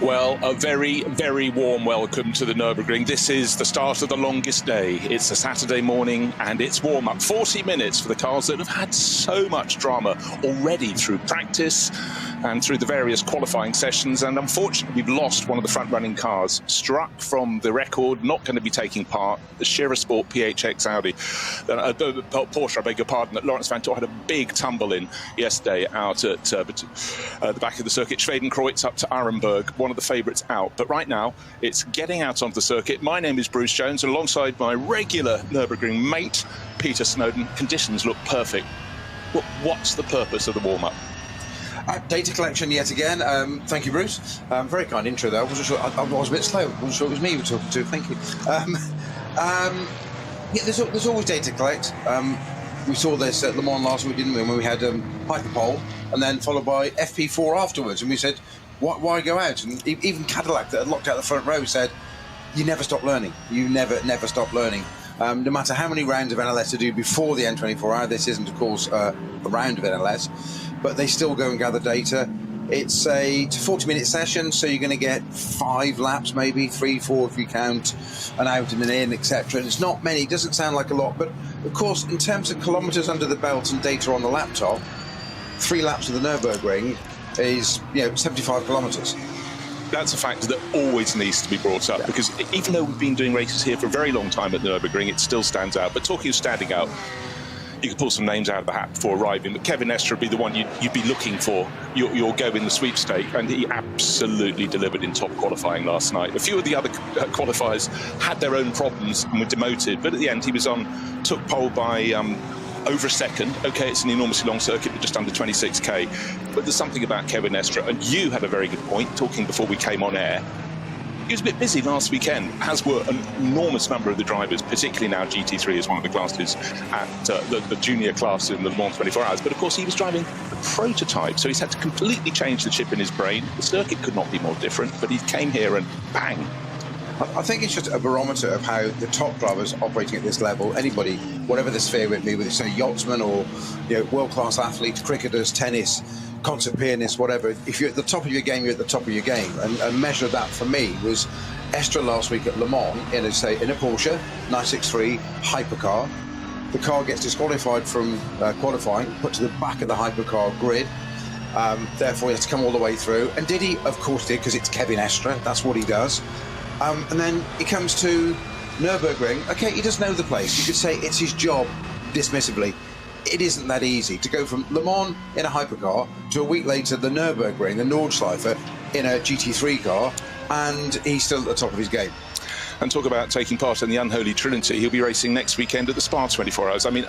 Well, a very, very warm welcome to the Nürburgring. This is the start of the longest day. It's a Saturday morning and it's warm-up. 40 minutes for the cars that have had so much drama already through practice and through the various qualifying sessions. And unfortunately, we've lost one of the front-running cars, struck from the record, not going to be taking part, the Sport PHX Audi. Porsche, I beg your pardon, that Lawrence Vanthoor had a big tumble in yesterday out at the back of the circuit. Schwedenkreuz up to Arenberg, one of the favourites out. But right now, it's getting out onto the circuit. My name is Bruce Jones, and alongside my regular Nürburgring mate, Peter Snowden. Conditions look perfect. What's the purpose of the warm-up? Data collection yet again. Thank you, Bruce. Very kind intro there. I wasn't sure. I was a bit slow. I wasn't sure it was me you were talking to. Thank you. Yeah, there's always data to collect. We saw this at Le Mans last week, didn't we? When we had Hyperpole, and then followed by FP4 afterwards, and we said, why go out? And even Cadillac, that had locked out the front row, said, you never stop learning. You never stop learning. No matter how many rounds of NLS to do before the N24 hour, this isn't, of course, a round of NLS, but they still go and gather data. It's a 40-minute session, so you're going to get 5 laps, maybe 3, 4 if you count an out and an in, etc. And it's not many. It doesn't sound like a lot, but of course, in terms of kilometres under the belt and data on the laptop, 3 laps of the Nürburgring is 75 kilometres. That's a factor that always needs to be brought up, because even though we've been doing races here for a very long time at Nürburgring, it still stands out. But talking of standing out, you could pull some names out of the hat before arriving, but Kevin Estre would be the one you'd be looking for. You'll go in the sweepstake, and he absolutely delivered in top qualifying last night. A few of the other qualifiers had their own problems and were demoted, but at the end he was took pole by over a second. Okay, it's an enormously long circuit, but just under 26k. But there's something about Kevin Estre, and you had a very good point talking before we came on air. He was a bit busy last weekend, as were an enormous number of the drivers, particularly now GT3 is one of the classes at the junior class in the Le Mans 24 Hours. But of course, he was driving the prototype, so he's had to completely change the chip in his brain. The circuit could not be more different, but he came here and bang. I think it's just a barometer of how the top drivers operating at this level, anybody, whatever the sphere it be, whether it's a yachtsman or world-class athletes, cricketers, tennis, concert pianists, whatever. If you're at the top of your game, you're at the top of your game. And a measure of that for me was Estre last week at Le Mans in a Porsche 963 hypercar. The car gets disqualified from qualifying, put to the back of the hypercar grid. Therefore, he has to come all the way through. And did he? Of course did, because it's Kevin Estre. That's what he does. And then he comes to Nürburgring. Okay, he does know the place. You could say it's his job, dismissively. It isn't that easy to go from Le Mans in a hypercar to a week later the Nürburgring, the Nordschleife, in a GT3 car, and he's still at the top of his game. And talk about taking part in the unholy trinity. He'll be racing next weekend at the Spa 24 Hours. I mean,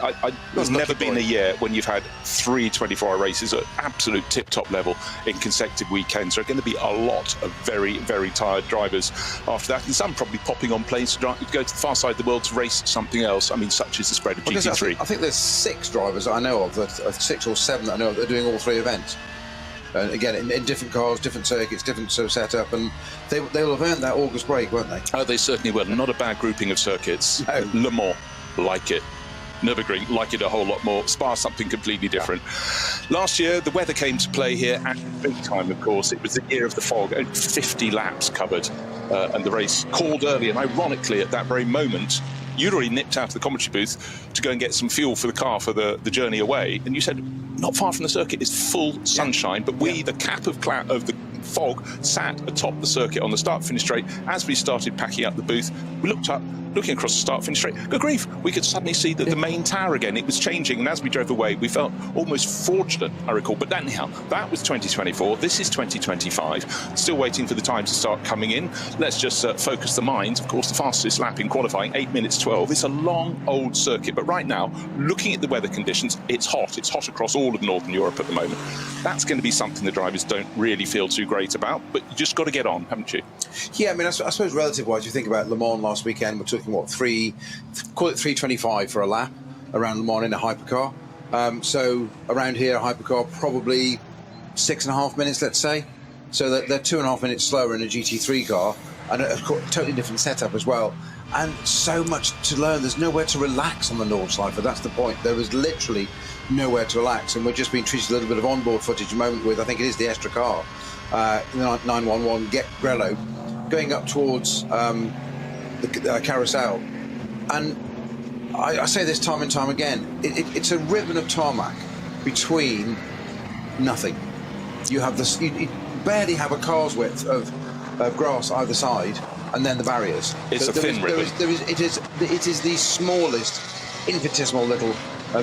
there's never been a year when you've had 3 24-hour races at absolute tip-top level in consecutive weekends. There are going to be a lot of very, very tired drivers after that, and some probably popping on planes to go to the far side of the world to race something else. I mean, such is the spread of GT3. I think there's 6 drivers I know of, 6 or 7 that I know of, that are doing all 3 events. And again, in different cars, different circuits, different sort of setup, and they will have earned that August break, won't they? Oh, they certainly will. Not a bad grouping of circuits. No. Le Mans, like it. Nürburgring, like it a whole lot more. Spa, something completely different. Last year, the weather came to play here at big time, of course. It was the year of the fog, only 50 laps covered, and the race called early. And ironically, at that very moment, you'd already nipped out of the commentary booth to go and get some fuel for the car for the journey away. And you said, not far from the circuit is full sunshine, but the cap of the fog sat atop the circuit on the start-finish straight. As we started packing up the booth, we looked up, looking across the start-finish straight. Good grief, we could suddenly see the main tower again. It was changing, and as we drove away, we felt almost fraudulent, I recall. But anyhow, that was 2024. This is 2025. Still waiting for the time to start coming in. Let's just focus the minds. Of course, the fastest lap in qualifying, 8 minutes 12. It's a long, old circuit, but right now, looking at the weather conditions, it's hot. It's hot across all of Northern Europe at the moment. That's going to be something the drivers don't really feel too great about, but you just got to get on, haven't you? Yeah, I mean, I suppose relative-wise, you think about Le Mans last weekend, we're talking, call it 3:25 for a lap around Le Mans in a hypercar. So around here, a hypercar, probably 6.5 minutes, let's say. So they're 2.5 minutes slower in a GT3 car, and a totally different setup as well. And so much to learn. There's nowhere to relax on the Nordschleife. That's the point. There is literally nowhere to relax, and we're just being treated a little bit of onboard footage at the moment with, I think it is the Estre car, the 911, get Grello, going up towards the carousel. And I say this time and time again, it's a ribbon of tarmac between nothing. You have this, you barely have a car's width of grass either side, and then the barriers. It's a thin ribbon. It is the smallest, infinitesimal little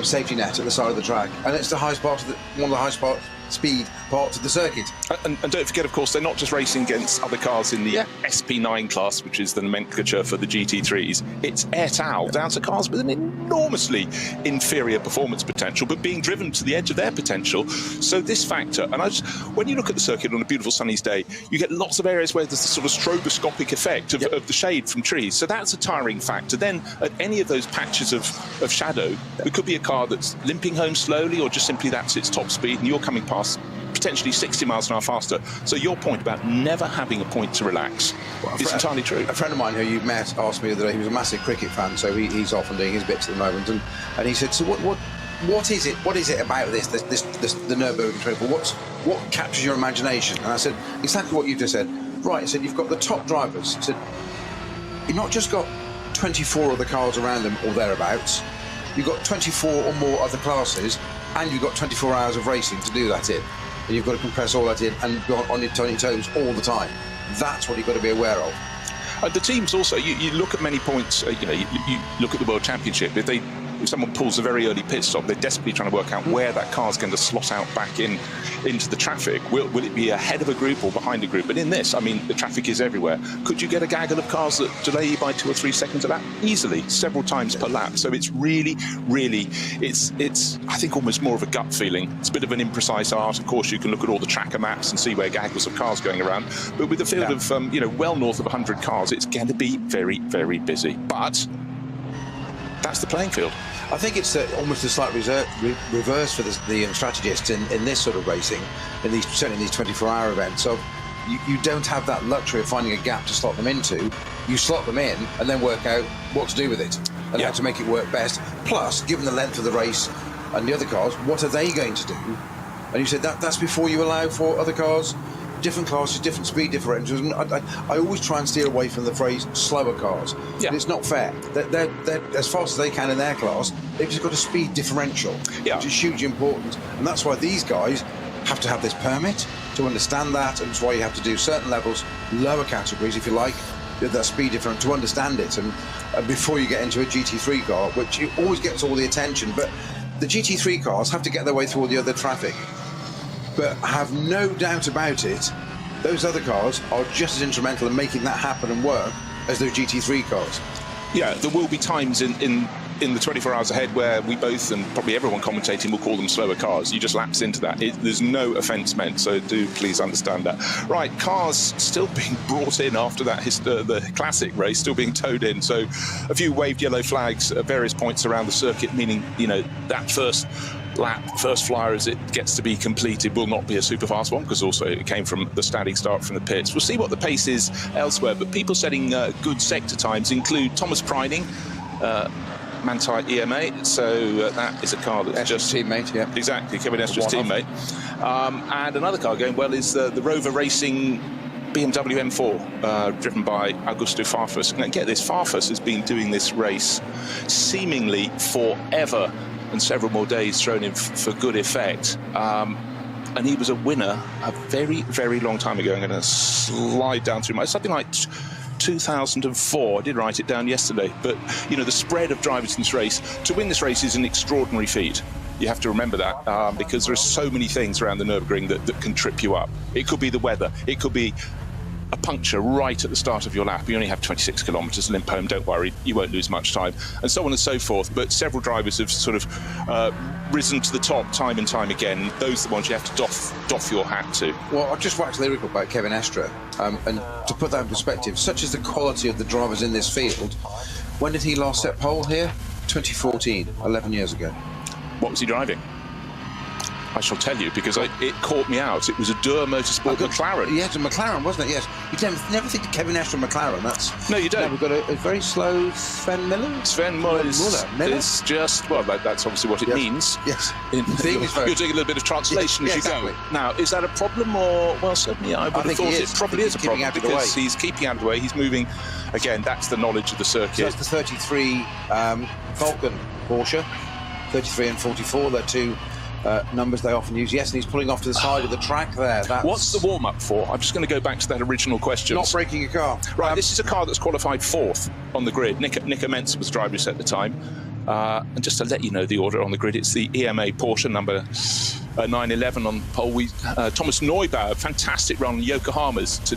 safety net at the side of the track, and it's the highest part of one of the highest speed parts of the circuit. And don't forget, of course, they're not just racing against other cars in the SP9 class, which is the nomenclature for the GT3s. It's air towel down to cars with an enormously inferior performance potential, but being driven to the edge of their potential. So this factor, and when you look at the circuit on a beautiful sunny day, you get lots of areas where there's this sort of stroboscopic effect of the shade from trees. So that's a tiring factor. Then at any of those patches of shadow, it could be a car that's limping home slowly, or just simply that's its top speed, and you're coming past potentially 60 miles an hour faster. So your point about never having a point to relax is entirely true. A friend of mine who you met asked me the other day, he was a massive cricket fan, so he's off and doing his bits at the moment, and he said, so what is it about this the Nürburgring 24? What captures your imagination? And I said, exactly what you just said. Right, I said, you've got the top drivers. I said, you've not just got 24 other cars around them or thereabouts, you've got 24 or more other classes, and you've got 24 hours of racing to do that in. And you've got to compress all that in and go on your toes all the time. That's what you've got to be aware of. The teams also, you look at many points, you look at the World Championship, if someone pulls a very early pit stop, they're desperately trying to work out where that car's going to slot out back into the traffic. Will it be ahead of a group or behind a group? But in this, I mean, the traffic is everywhere. Could you get a gaggle of cars that delay you by 2 or 3 seconds a lap? Easily, several times per lap. So it's really, it's I think almost more of a gut feeling. It's a bit of an imprecise art. Of course, you can look at all the tracker maps and see where gaggles of cars going around. But with a field of, well north of 100 cars, it's going to be very, very busy. But that's the playing field. I think it's almost a slight reverse for the strategists in this sort of racing, certainly in these 24-hour events. So you don't have that luxury of finding a gap to slot them into. You slot them in and then work out what to do with it and how to make it work best. Plus, given the length of the race and the other cars, what are they going to do? And you said that's before you allow for other cars, different classes, different speed differentials. And I always try and steer away from the phrase slower cars. Yeah. It's not fair. They're as fast as they can in their class. They've just got a speed differential, which is hugely important. And that's why these guys have to have this permit to understand that. And it's why you have to do certain levels, lower categories, if you like, that speed difference to understand it. And before you get into a GT3 car, which always gets all the attention. But the GT3 cars have to get their way through all the other traffic. But have no doubt about it, those other cars are just as instrumental in making that happen and work as those GT3 cars. Yeah, there will be times in the 24 hours ahead where we both, and probably everyone commentating, will call them slower cars. You just lapse into that. There's no offence meant, so do please understand that. Right, cars still being brought in after that, the classic race, still being towed in. So a few waved yellow flags at various points around the circuit, meaning, that first lap, first flyer as it gets to be completed will not be a super fast one, because also it came from the standing start from the pits. We'll see what the pace is elsewhere, but people setting good sector times include Thomas Priding, Manthey EMA, so that is a car that's just teammate, yeah, exactly, Kevin Estro's teammate. And another car going well is the Rover Racing BMW M4, driven by Augusto Farfus. Now get this, Farfus has been doing this race seemingly forever, and several more days thrown in for good effect. And he was a winner a very, very long time ago. I'm going to slide down through something like 2004. I did write it down yesterday. But, the spread of drivers in this race, to win this race is an extraordinary feat. You have to remember that, because there are so many things around the Nürburgring that can trip you up. It could be the weather. It could be a puncture right at the start of your lap. You only have 26 kilometres, limp home, don't worry, you won't lose much time, and so on and so forth. But several drivers have sort of risen to the top time and time again. Those are the ones you have to doff your hat to. Well, I've just waxed lyrical about Kevin Estre, and to put that in perspective, such is the quality of the drivers in this field. When did he last set pole here? 2014, 11 years ago. What was he driving? I shall tell you, because it caught me out. It was a Durr Motorsport McLaren. Yeah, it's a McLaren, wasn't it? Yes. You never think of Kevin Estre McLaren. No, you don't. No, we've got a very slow Sven Miller. Sven Muller is just, well, that's obviously what it means. Yes. You're doing a little bit of translation as you go. Now, is that a problem, or, well, certainly I would have thought it probably is a problem, because he's keeping out of the way. He's moving, again, that's the knowledge of the circuit. So that's the 33 Falcon Porsche, 33 and 44, they're two numbers they often use. Yes, and he's pulling off to the side of the track there. What's the warm-up for? I'm just going to go back to that original question. Not breaking a car. Right, this is a car that's qualified 4th on the grid. Nico Menzer was driver at the time. And just to let you know the order on the grid, it's the EMA Porsche number 911 on pole. Thomas Neubauer, fantastic run on Yokohama's to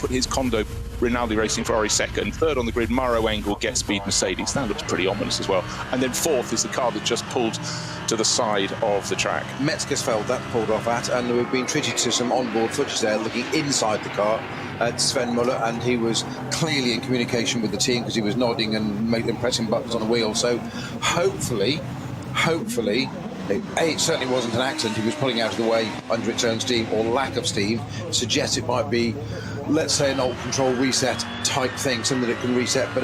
put his Kondo Rinaldi Racing Ferrari second. Third on the grid, Maro Engel, Get Speed Mercedes. That looks pretty ominous as well. And then 4th is the car that just pulled to the side of the track. Metzgersfeld, that pulled off at, and we've been treated to some onboard footage there looking inside the car at Sven Muller, and he was clearly in communication with the team because he was nodding and pressing buttons on the wheel. So hopefully, it certainly wasn't an accident. He was pulling out of the way under its own steam or lack of steam. Suggests it might be, let's say, an alt control reset type thing, something that can reset. But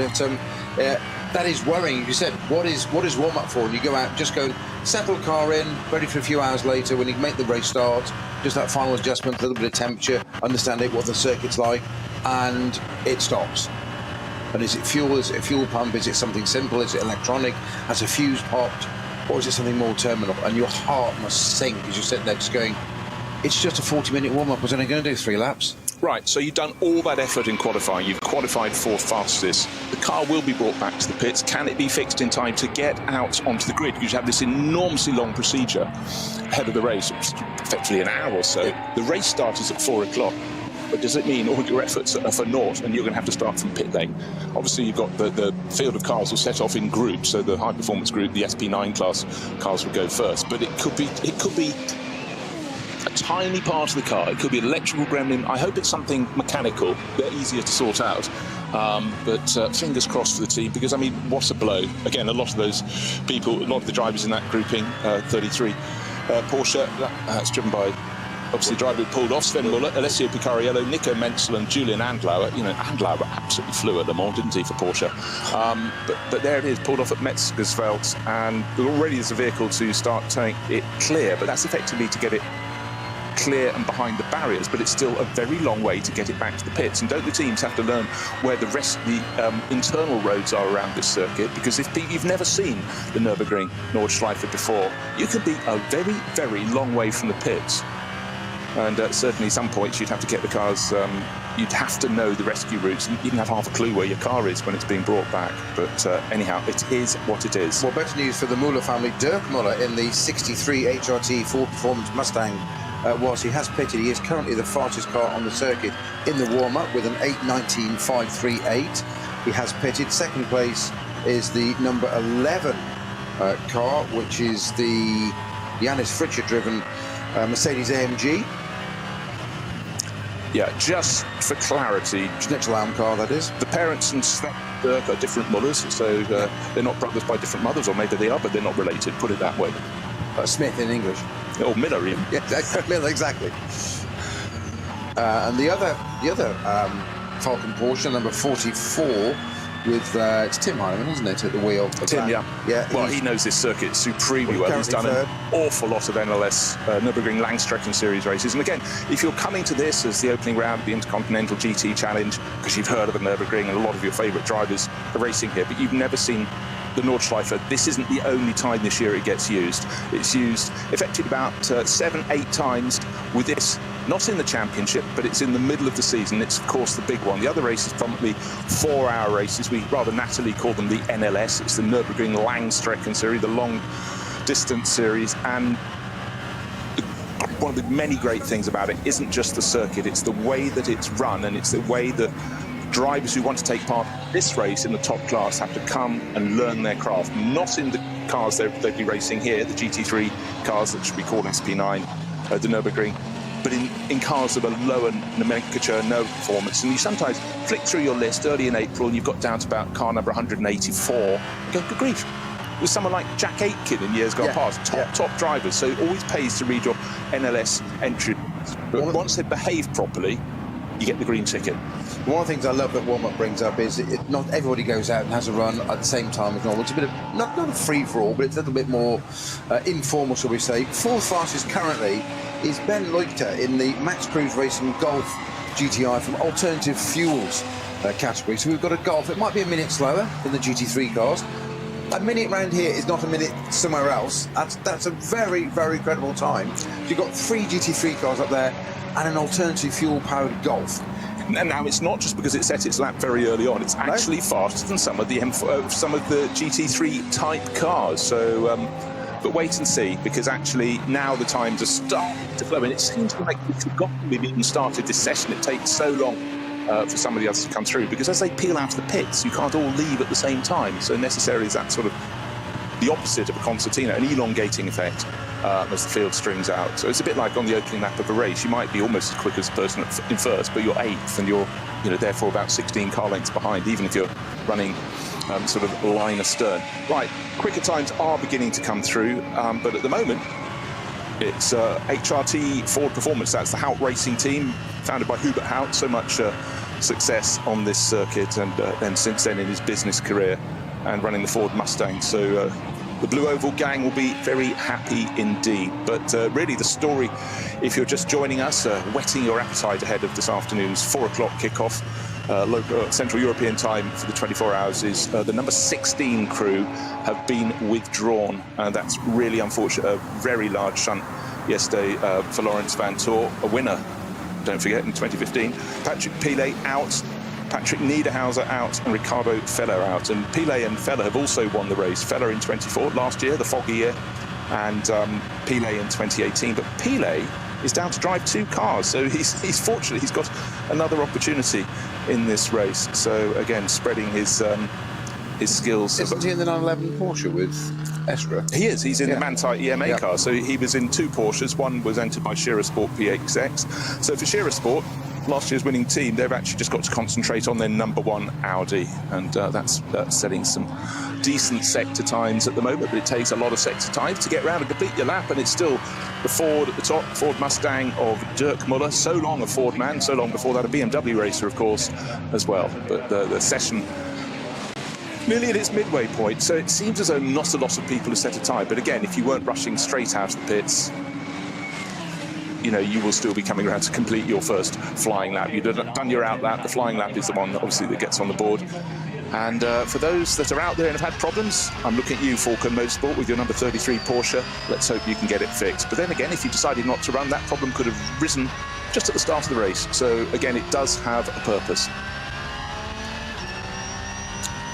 that is worrying. You said, what is warm up for? And you go out, just go settle the car in, ready for a few hours later when you make the race start. Just that final adjustment, a little bit of temperature, understanding what the circuit's like, and it stops. And is it fuel? Is it a fuel pump? Is it something simple? Is it electronic? Has a fuse popped? Or is it something more terminal? And your heart must sink as you're sitting there just going, it's just a 40-minute warm-up. I was only going to do 3 laps. Right, so you've done all that effort in qualifying. You've qualified 4th fastest. The car will be brought back to the pits. Can it be fixed in time to get out onto the grid? Because you have this enormously long procedure ahead of the race, which is effectively an hour or so. Yeah. The race start is at 4 o'clock. But does it mean all your efforts are for naught and you're going to have to start from pit lane? Obviously, you've got the field of cars will set off in groups. So the high-performance group, the SP9 class cars will go first. But it could be a tiny part of the car. It could be an electrical gremlin. I hope it's something mechanical. They're easier to sort out. But fingers crossed for the team, because, I mean, what a blow. Again, a lot of those people, a lot of the drivers in that grouping, 33 Porsche, that's driven by, obviously, the driver who pulled off, Sven Muller, Alessio Picariello, Nico Menzel and Julian Andlauer. You know, Andlauer absolutely flew at Le Mans, didn't he, for Porsche? But there it is, pulled off at Metzgersfeld, and already there's a vehicle to start turning it clear, but that's effectively to get it clear and behind the barriers, but it's still a very long way to get it back to the pits. And don't the teams have to learn where the rest of the internal roads are around this circuit? Because if you've never seen the Nürburgring Nordschleife before, you could be a very, very long way from the pits. And certainly some points you'd have to get the cars, you'd have to know the rescue routes and even have half a clue where your car is when it's being brought back. But anyhow, it is what it is. Well, better news for the Muller family. Dirk Muller in the 63 HRT Full Performance Mustang. Whilst he has pitted, he is currently the fastest car on the circuit in the warm-up with an 8:19.538. He has pitted. Second place is the number 11 car, which is the Janis Fritschard-driven Mercedes AMG. Yeah, just for clarity, Schnitzel-Aum car, that is. the parents and Sven Dirk are different Mullers, so they're not brothers by different mothers, or maybe they are, but they're not related, put it that way. Smith in English. Or Miller, even. Yeah, Miller, exactly. And the other Falcon Porsche, number 44, with it's Tim Heinemann, isn't it, at the wheel? Tim, yeah. Well, he knows this circuit supremely well. He's done an awful lot of NLS Nürburgring Langstrecken Series races. And again, if you're coming to this as the opening round of the Intercontinental GT Challenge, because you've heard of the Nürburgring and a lot of your favourite drivers are racing here, but you've never seen the Nordschleife, this isn't the only time this year it gets used. It's used effectively about 7-8 times with this, not in the championship, but it's in the middle of the season. It's, of course, the big one. The other races, probably 4-hour races. We rather nattily call them the NLS. It's the Nürburgring Langstrecken Series, the long distance series. And one of the many great things about it isn't just the circuit, it's the way that it's run, and it's the way that drivers who want to take part in this race in the top class have to come and learn their craft. Not in the cars they'd be racing here, the GT3 cars that should be called SP9, the Nürburgring, but in cars that are lower nomenclature, no performance. And you sometimes flick through your list early in April and you've got down to about car number 184. You go, good grief, with someone like Jack Aitken in years gone past. Top drivers, so it always pays to read your NLS entry. But once they behave properly, you get the green ticket. One of the things I love that warm-up brings up is not everybody goes out and has a run at the same time as normal. It's a bit of, not a free-for-all, but it's a little bit more informal, shall we say. Fourth fastest currently is Ben Leuchter in the Max Cruise Racing Golf GTI from Alternative Fuels category. So we've got a Golf. It might be a minute slower than the GT3 cars. A minute round here is not a minute somewhere else. That's a very, very credible time. So you've got 3 GT3 cars up there and an alternative fuel-powered Golf. And now it's not just because it set its lap very early on. It's actually faster than some of the GT3 type cars. So, but wait and see, because actually now the times are starting to flow. And it seems like we've forgotten we've even started this session. It takes so long for some of the others to come through, because as they peel out of the pits, you can't all leave at the same time. So necessarily is that sort of the opposite of a concertina, an elongating effect as the field strings out. So it's a bit like on the opening lap of a race. You might be almost as quick as the person in first, but you're 8th, and you're therefore about 16 car lengths behind, even if you're running sort of line astern. Right, quicker times are beginning to come through, but at the moment it's HRT Ford Performance. That's the Hout Racing team, founded by Hubert Hout. So much success on this circuit, and then since then in his business career and running the Ford Mustang. So the Blue Oval gang will be very happy indeed. But really the story, if you're just joining us, whetting your appetite ahead of this afternoon's 4 o'clock kickoff, local Central European time for the 24 hours, is the number 16 crew have been withdrawn. That's really unfortunate. A very large shunt yesterday for Lawrence Vanthoor, a winner, don't forget, in 2015. Patrick Pilet out, Patrick Niederhauser out, and Ricardo Feller out. And Pilet and Feller have also won the race. Feller in 24 last year, the foggy year, and Pilet in 2018. But Pilet is down to drive 2 cars, so he's fortunate. He's got another opportunity in this race. So again, spreading his skills. Isn't he in the 911 Porsche with Estra? He is. He's in the Manthey EMA car. So he was in 2 Porsches. One was entered by Shearer Sport PXX. So for Shearer Sport, last year's winning team, they've actually just got to concentrate on their number 1 Audi, and that's setting some decent sector times at the moment. But it takes a lot of sector times to get around and complete your lap, and it's still the Ford at the top, Ford Mustang of Dirk Muller. So long a Ford man, so long before that a BMW racer, of course, as well. But the session nearly at its midway point, so it seems as though not a lot of people have set a time. But again, if you weren't rushing straight out of the pits, you will still be coming around to complete your first flying lap. You've done your out lap. The flying lap is the one, obviously, that gets on the board. And for those that are out there and have had problems, I'm looking at you, Falcon Motorsport, with your number 33 Porsche. Let's hope you can get it fixed. But then again, if you decided not to run, that problem could have risen just at the start of the race. So again, it does have a purpose.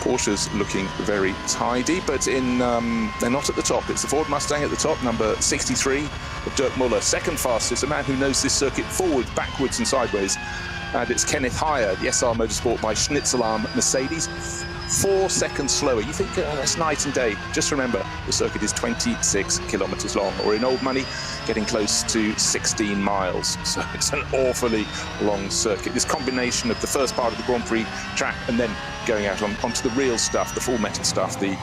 Porsche's looking very tidy, but they're not at the top. It's the Ford Mustang at the top, number 63 of Dirk Muller. Second fastest, a man who knows this circuit forward, backwards and sideways. And it's Kenneth Heyer, the SR Motorsport by Schnitzelarm Mercedes. 4 seconds slower. You think that's night and day. Just remember, the circuit is 26 kilometres long, or in old money, getting close to 16 miles. So it's an awfully long circuit. This combination of the first part of the Grand Prix track and then going out onto the real stuff, the full metal stuff, the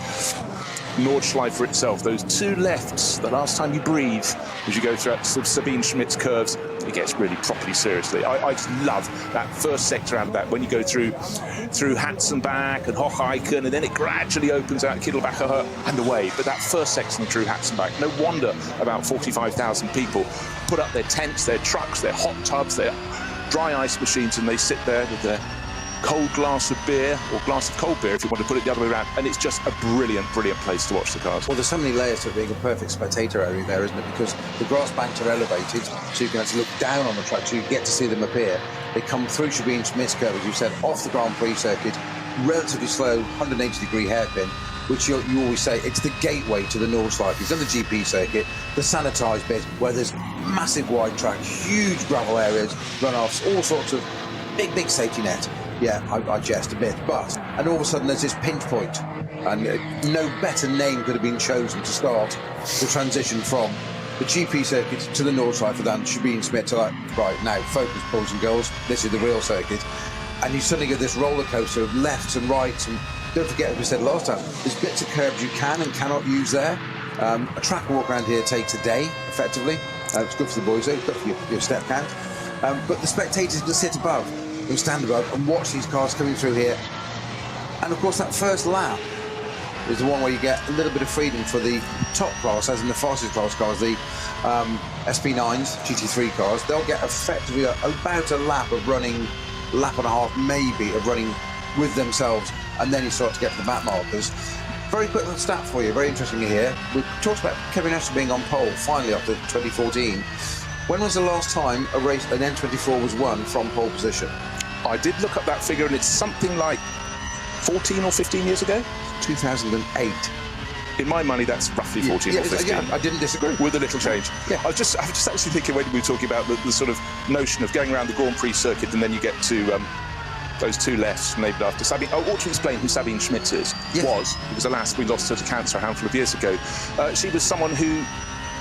Nordschleife itself, those 2 lefts, the last time you breathe, as you go through Sabine Schmidt's curves, it gets really properly seriously. I just love that first sector out of that, when you go through Hatzenbach and Hocheichen, and then it gradually opens out Kittelbacher and away. But that first section through Hatzenbach, no wonder about 45,000 people put up their tents, their trucks, their hot tubs, their dry ice machines, and they sit there with their cold glass of beer, or glass of cold beer if you want to put it the other way around, and it's just a brilliant place to watch the cars. Well, there's so many layers to it being a perfect spectator area there, isn't it? Because the grass banks are elevated, so you can actually look down on the track, so you get to see them appear. They come through Sabine Schmidt's curve, as you said, off the Grand Prix circuit, relatively slow, 180-degree hairpin, which you always say, it's the gateway to the Nordschleife. It's on the GP circuit, the sanitised bit, where there's massive wide track, huge gravel areas, runoffs, all sorts of big safety net. Yeah, I jest a bit, and all of a sudden there's this pinch point, and no better name could have been chosen to start the transition from the GP circuit to the Nordschleife than Sabine Schmidt to right, now focus, boys and girls, this is the real circuit. And you suddenly get this roller coaster of lefts and rights and don't forget, as we said last time, there's bits of curbs you can and cannot use there. A track walk around here takes a day, effectively. It's good for the boys, though, good for your step count. But the spectators can sit above, can stand above and watch these cars coming through here. And of course, that first lap is the one where you get a little bit of freedom for the top class, as in the fastest class cars, the SP9s, GT3 cars. They'll get effectively about a lap and a half maybe, of running with themselves, and then you start to get to the back markers. Very quick little stat for you, very interesting to hear. We talked about Kevin Estre being on pole finally after 2014. When was the last time an N24 was won from pole position? I did look up that figure, and it's something like 14 or 15 years ago? 2008. In my money, that's roughly 14 or 15. Yeah, I didn't disagree. With a little change. Yeah. I was just actually thinking when we were talking about the sort of notion of going around the Grand Prix circuit, and then you get to those two lefts named after Sabine. I ought to explain who Sabine Schmitz is. Yes. Was, because alas, we lost her to cancer a handful of years ago. She was someone who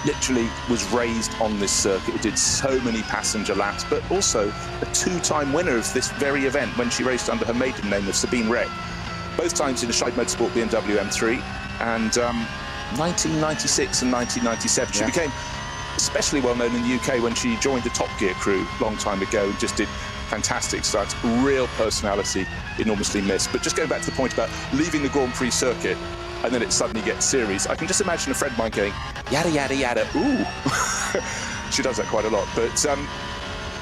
literally was raised on this circuit, did so many passenger laps, but also a two-time winner of this very event when she raced under her maiden name of Sabine Reck. Both times in a Scheid Motorsport BMW M3, and 1996 and 1997. She became especially well known in the UK when she joined the Top Gear crew a long time ago and just did fantastic stunts. Real personality, enormously missed. But just going back to the point about leaving the Grand Prix circuit and then it suddenly gets series, I can just imagine a friend of mine going, yada, yada, yada, ooh. She does that quite a lot. But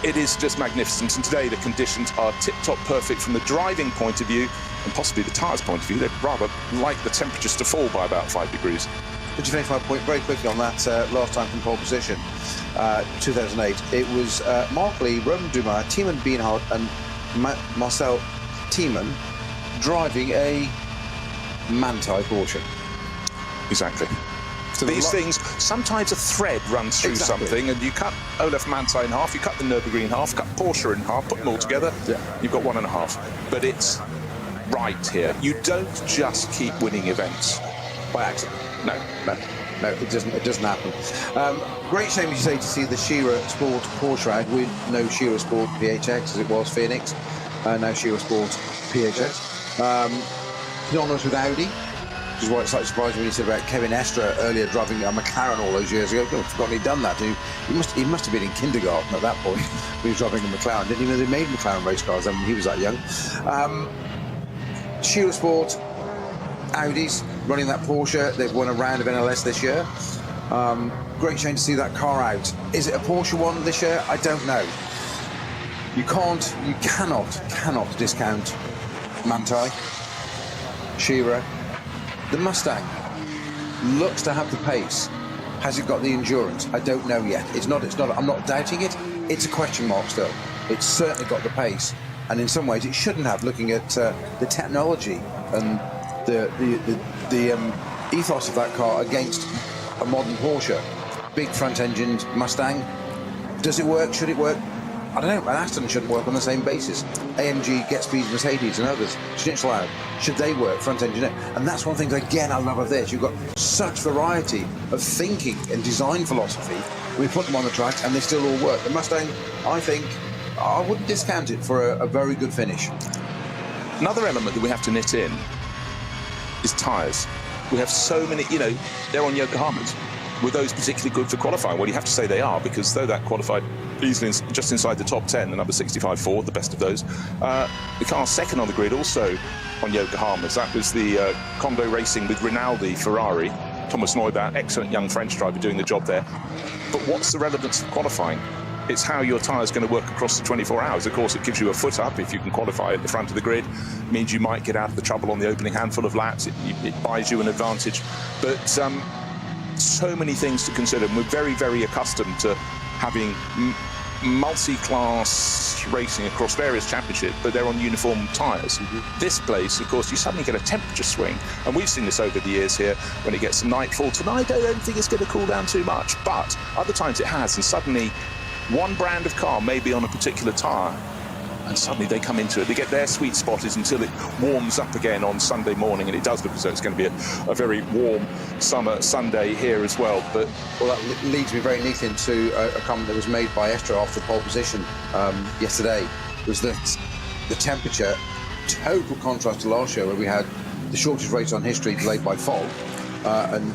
it is just magnificent. And today the conditions are tip-top perfect from the driving point of view and possibly the tyres point of view. They'd rather like the temperatures to fall by about 5 degrees. But to finish my point very quickly on that last time from pole position, 2008, it was Mark Lee, Roman Dumas, Tiemann Bienhardt and Marcel Tiemann driving a Manthey Porsche. Exactly. So these things, sometimes a thread runs through something, and you cut Olaf Manthey in half, you cut the Nürburgring in half, cut Porsche in half, put them all together, you've got 1.5. But it's right here. You don't just keep winning events By accident. No, it doesn't happen. Great shame, as you say, to see the Shearer Sport Porsche ride with no Shearer Sport PHX as it was Phoenix, now Shearer Sport PHX. Synonymous with Audi, which is why it's slightly surprising when you said about Kevin Estre earlier driving a McLaren all those years ago. I've forgotten he'd done that. He must have been in kindergarten at that point when he was driving a McLaren. Didn't even know they made McLaren race cars then when he was that young. Shearer Sport, Audis running that Porsche. They've won a round of NLS this year. Great shame to see that car out. Is it a Porsche one this year? I don't know. You cannot discount Manthey, Shearer. The Mustang looks to have the pace. Has it got the endurance? I don't know yet. It's not. I'm not doubting it. It's a question mark still. It's certainly got the pace, and in some ways it shouldn't have. Looking at the technology and the ethos of that car against a modern Porsche, big front-engined Mustang. Does it work? Should it work? I don't know. An Aston shouldn't work on the same basis. AMG, Get-Speed, Mercedes and others, Schnitzel, should they work front-engine? And that's one of the things, again, I love of this. You've got such variety of thinking and design philosophy. We put them on the track and they still all work. The Mustang, I think, I wouldn't discount it for a very good finish. Another element that we have to knit in is tyres. We have so many, they're on Yokohamas. Were those particularly good for qualifying? Well, you have to say they are, because though that qualified easily just inside the top 10, the number 65 Ford, the best of those, the car second on the grid also on Yokohamas. That was the Kondo Racing with Rinaldi Ferrari. Thomas Neubaert, excellent young French driver doing the job there. But what's the relevance of qualifying? It's how your tyre's going to work across the 24 hours. Of course, it gives you a foot up if you can qualify at the front of the grid. It means you might get out of the trouble on the opening handful of laps. It buys you an advantage. But so many things to consider. And we're very, very accustomed to having multi-class racing across various championships, but they're on uniform tyres. This place, of course, you suddenly get a temperature swing. And we've seen this over the years here when it gets to nightfall. Tonight, I don't think it's going to cool down too much, but other times it has. And suddenly, one brand of car may be on a particular tyre, and suddenly they come into it. They get their sweet spot is until it warms up again on Sunday morning, and it does look as though it's going to be a very warm summer Sunday here as well. But well, that leads me very neatly into a comment that was made by Estre after pole position yesterday, was that the temperature, total contrast to last year where we had the shortest race on history delayed by fog, and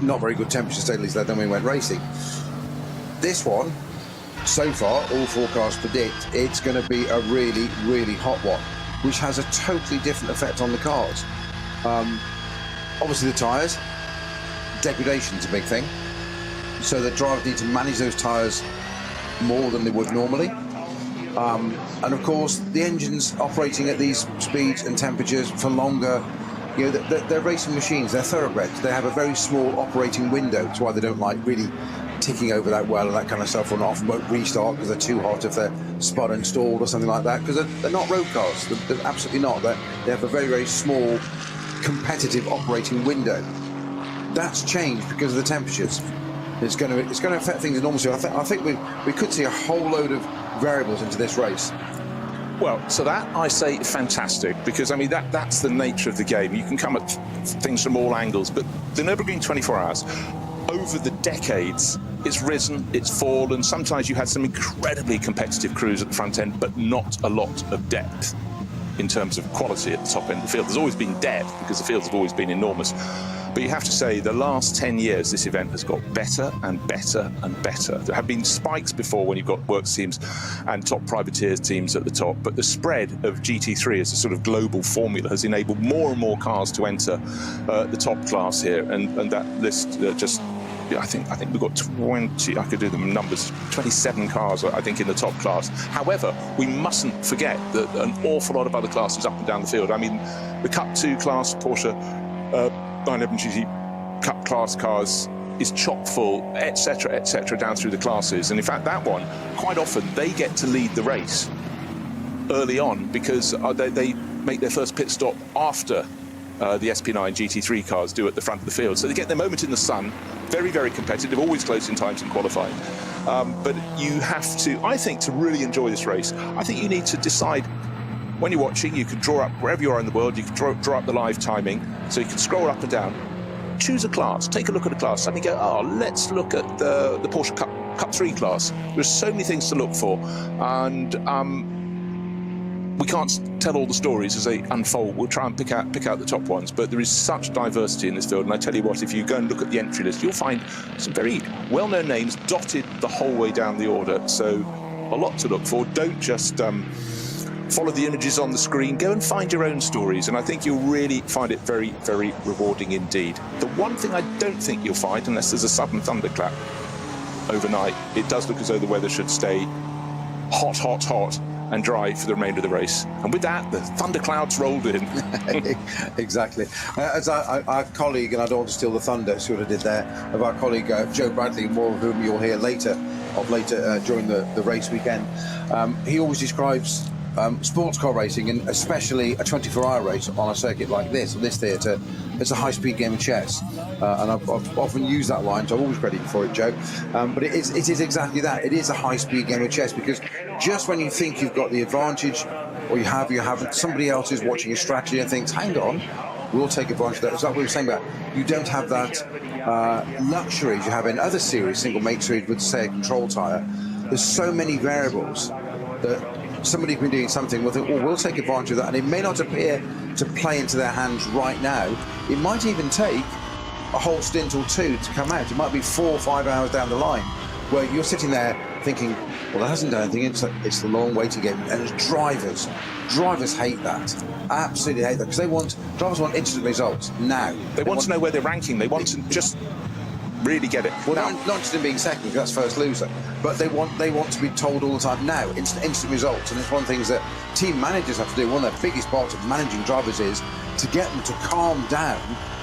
not very good temperatures, to say the least. Then we went racing. This one, so far, all forecasts predict it's going to be a really, really hot one, which has a totally different effect on the cars. Obviously, the tyres, degradation's a big thing. So the drivers need to manage those tyres more than they would normally. And of course, the engines operating at these speeds and temperatures for longer, they're racing machines, they're thoroughbreds. They have a very small operating window. That's why they don't like really ticking over that well and that kind of stuff, or often won't restart because they're too hot if they're spud and stalled or something like that, because they're not road cars. They're absolutely not. They have a very, very small competitive operating window. That's changed because of the temperatures. It's going to affect things enormously. I think we could see a whole load of variables into this race. Well, so that I say fantastic, because I mean that's the nature of the game. You can come at things from all angles, but the Nürburgring 24 Hours, over the decades, it's risen, it's fallen. Sometimes you had some incredibly competitive crews at the front end, but not a lot of depth in terms of quality at the top end of the field. There's always been depth because the fields have always been enormous. But you have to say, the last 10 years, this event has got better and better and better. There have been spikes before when you've got works teams and top privateers teams at the top, but the spread of GT3 as a sort of global formula has enabled more and more cars to enter the top class here, and that list I think we've got 20, I could do the numbers, 27 cars, I think, in the top class. However, we mustn't forget that an awful lot of other classes up and down the field. I mean, the Cup 2 class Porsche 911 GT Cup class cars is chock full, etc., down through the classes. And in fact, that one, quite often, they get to lead the race early on because they make their first pit stop after the SP9 GT3 cars do at the front of the field. So they get their moment in the sun, very, very competitive, always close in times in qualifying. But you have to, I think, to really enjoy this race, I think you need to decide when you're watching. You can draw up, wherever you are in the world, you can draw up the live timing, so you can scroll up and down, choose a class, take a look at a class, and you go, let's look at the Porsche Cup 3 class. There's so many things to look for, and we can't tell all the stories as they unfold. We'll try and pick out the top ones, but there is such diversity in this field. And I tell you what, if you go and look at the entry list, you'll find some very well-known names dotted the whole way down the order. So a lot to look for. Don't just follow the images on the screen. Go and find your own stories, and I think you'll really find it very, very rewarding indeed. The one thing I don't think you'll find, unless there's a sudden thunderclap overnight, it does look as though the weather should stay hot and dry for the remainder of the race. And with that, the thunderclouds rolled in. Exactly. As our colleague, and I don't want to steal the thunder, see what I did there, of our colleague Joe Bradley, more of whom you'll hear later during the race weekend, he always describes sports car racing, and especially a 24-hour race on a circuit like this, on this theatre, it's a high-speed game of chess. And I've often used that line, so I always credit you for it, Joe. But it is exactly that. It is a high-speed game of chess, because just when you think you've got the advantage, or you haven't, somebody else is watching your strategy and thinks, hang on, we'll take advantage of that. It's like we were saying about, you don't have that luxury as you have in other series, single mate series with, say, a control tyre. There's so many variables that somebody's been doing something, we'll take advantage of that, and it may not appear to play into their hands right now. It might even take a whole stint or two to come out. It might be 4 or 5 hours down the line where you're sitting there thinking, well, that hasn't done anything. It's the long waiting game. And as drivers hate that. Absolutely hate that, because drivers want instant results now. They want to know where they're ranking. They want to just really get it. Well, not just in being second, because that's first loser, but they want to be told all the time now, instant results. And it's one of the things that team managers have to do. One of their biggest parts of managing drivers is to get them to calm down